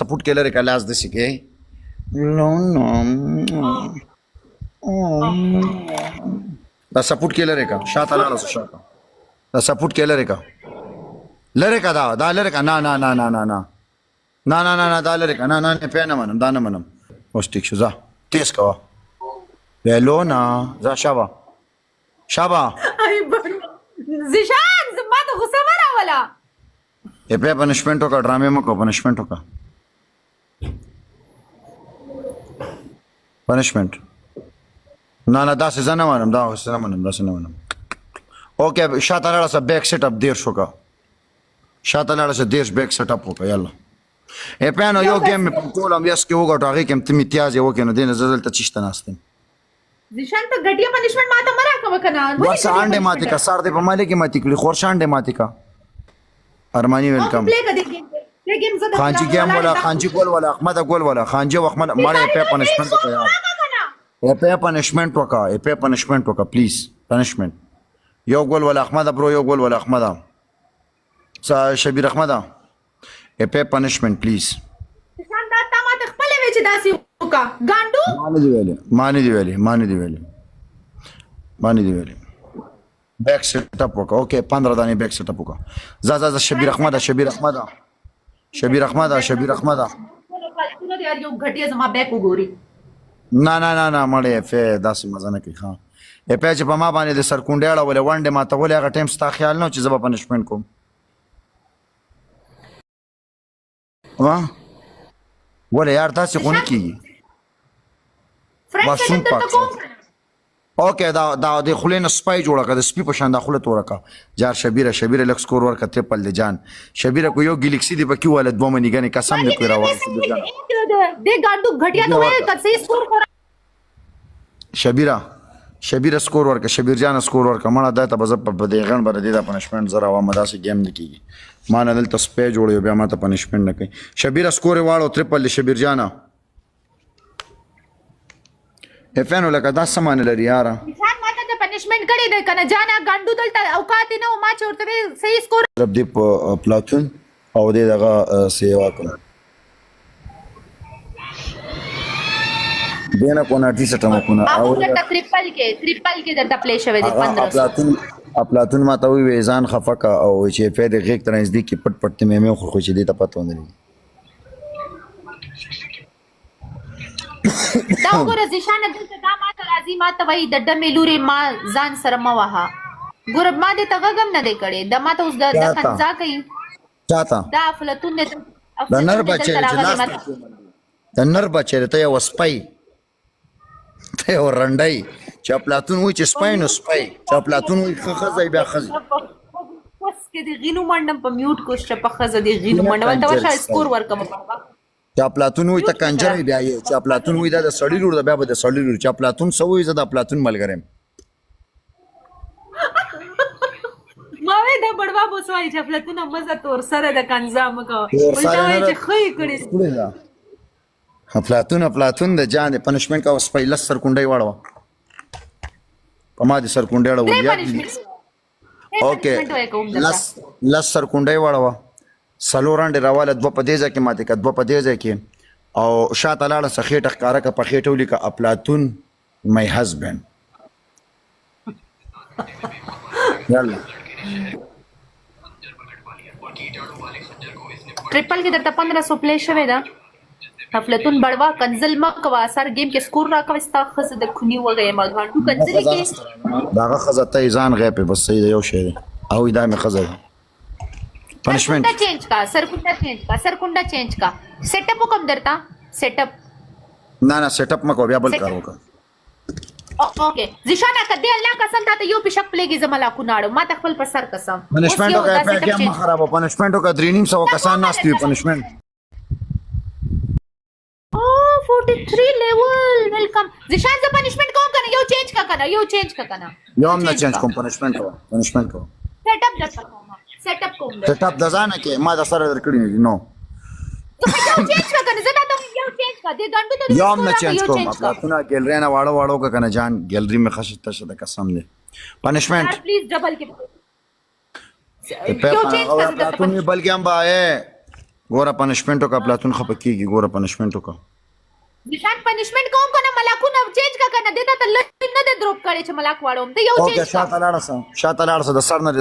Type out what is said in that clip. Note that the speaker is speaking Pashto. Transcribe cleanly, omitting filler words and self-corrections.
سپورټ کې لري کا لاس د سکه دا سپورټ کې لري کا شاته لاړ شاته دا سپورټ کې لري کا دا لري کا نه دا لري کا نه په نه منم دا نه منم اوس ټیک شو ځه تیز کا بیلونا ځه شابه زیشان زما ته غصه وراوله په پنشمنت وکړه ډرامې مکو پنشمنت وکړه پنشمنت نه داسې زه نه منم داسې نه منم اوکې شاته لاړه سه بیک سیټ اپ دیر شو کا شاته لاړه سه دیر بیک سیټ اپ وکړه یالا په نو یو گیم په کولم یس کې وګټو هغه کې تم امتیاز یو کې نو دینه زدل ته چشته ناستم زیشان ته غټیا پنشمنت ماته مرا کوم کنه واسه انډه ماته کا سر دې په مالې کې ماته کړي خور شانډه ماته کا ارمانی ویلکم خانجی گیم والا خانجی گول والا احمد گول والا خانجی احمد ماړه په پنشمنت وکړه په پنشمنت وکړه پلیز پنشمنت یو گول والا احمد برو یو گول والا احمد شبیر احمد په پنشمنت پلیز زیشان دا تا ماته خپل وچ داسي وکا ګاندو مانی دی ویلي بیک سیټ اپ وکړه اوکې 15 دانې بیک سیټ اپ وکړه ز شبیر احمد یو غټیا زما بیک وګوري نه مړې په داسې مزه نه کوي ها په چې په ما باندې د سرکونډاړه ولې وانډه ماته ولې هغه ټایم ستا خیال نه چې زما پنشمنت کوم وا ولې یار تاسو خو نه کیږي فرنچ ته کوم اوکې دا د خلینو سپای جوړه کړه د سپی په شان د خله تور کا جار شبیره لک سکور ورکړه ټریپل د جان شبیره کو یو ګلیکسي دی پکې ول دوه منی غني قسم دې کوي راوړل دې ګاندو غټیا ته وای کڅې سکور کړه شبیره سکور ورکړه شبیر جان سکور ورکړه مړه دته بز په دې غن بر دې د پنشمنت زرا و مداسه گیم نه کیږي ما نه دلته سپای جوړیو بیا ما ته پنشمنت نه کوي شبیره سکور واړو ټریپل شبیر جانا افنو لکه دا سامان لري یاره زیشان ماته ته پنشمنت کړی دی کنه جانا ګاندو دلته اوقات نه ما چورته صحیح سکور رب دې پلاتون او دې دغه سیوا کړ دینا کو ناټی سټم کو نه او دلته ټریپل کې درته پلی شوی دی 1500 پلاتون ما ته وی ځان خفقه او چې فائدې غیک تر نزدیک پټ مې خو چې دې ته پته ونه لګي دا وګوره زیشان دلته دا ماته راځي ماته وای د ډمې لوري ما ځان سره ما وها ګور ما دې ته غم نه دی کړي د ماته اوس د خنزا کوي چاته دا افلتون نه د نر بچی ته یو سپای ته یو رنډای چې افلاتون وای چې سپای نو سپای چې افلاتون وای خزای بیا خزي بس کې دی غینو منډم په میوټ کوشش په خزه دی غینو منډم ته وشه سکور ورکم چې پلاتون وي ته کنجر بیا یې چې پلاتون وي دا د سړی لور د بیا به د سړی لور چې پلاتون سوې زدا پلاتون ملګرم ما وې دا بڑوا بوسوای چې پلاتون مزه تور سره د کنزام کو ولدا چې خې کړي پلاتون د جان پنشمنت کا اوس په لس سرکونډي واړو په ما دي سرکونډي واړو اوکې لس سرکونډي واړو سلوران راواله دو په دیزه کې ماته کا دو په دیزه کې او شاته لاړه سخېټه ښکارا کا په خېټه ولیکه اپلاتون مای هسبند یالا ټریپل کې درته 1500 پلی شوی دا افلتون بڑوا کنزل مکوا سر گیم کې سکور راکوستا خزه د خونی وغه ما غاندو کنزل کې داغه خزه ته ځان غیب بس یو شی او دا مې خزه پنشمنت سرکونډا چینج کا سیټ اپ کوم درتا سیټ اپ نه سیټ اپ مکو بیا بل کارو کا اوکې زیشان کدی الله قسم ته یو پښک پلیږي زملا کو ناړو ما تخپل پر سر قسم پنشمنت کا پیګه ما خراب پنشمنت کا 300 کسان ناستي پنشمنت 43 لیول ویلکم زیشان ز پنشمنت کوم کنه یو چینج کا کنه یو نه چینج کوم پنشمنت کو سیټ اپ درته سیټ اپ کوم سیټ اپ د ځانه کې ما د سره درکړی نو ته یو چینج کا کنه زدا ته یو چینج کا دې ګاندو ته یو نه چینج کوم خپل ګیلری نه واړو کا کنه جان ګیلری می خشته شته قسم دې پنشمنت پلیز ډبل کې یو چینج کا ته می بلګم با ګوره پنشمنټ وکړه پلاتون خفه کېږي ګوره پنشمنټ وکړه نشان پنشمنت کوم کنه ملاکونه چینج کا کنه دیتا ته نه د دروپ کړي چې ملاک واړم ته یو اوکې چینج شاته لاړه سه د سر نه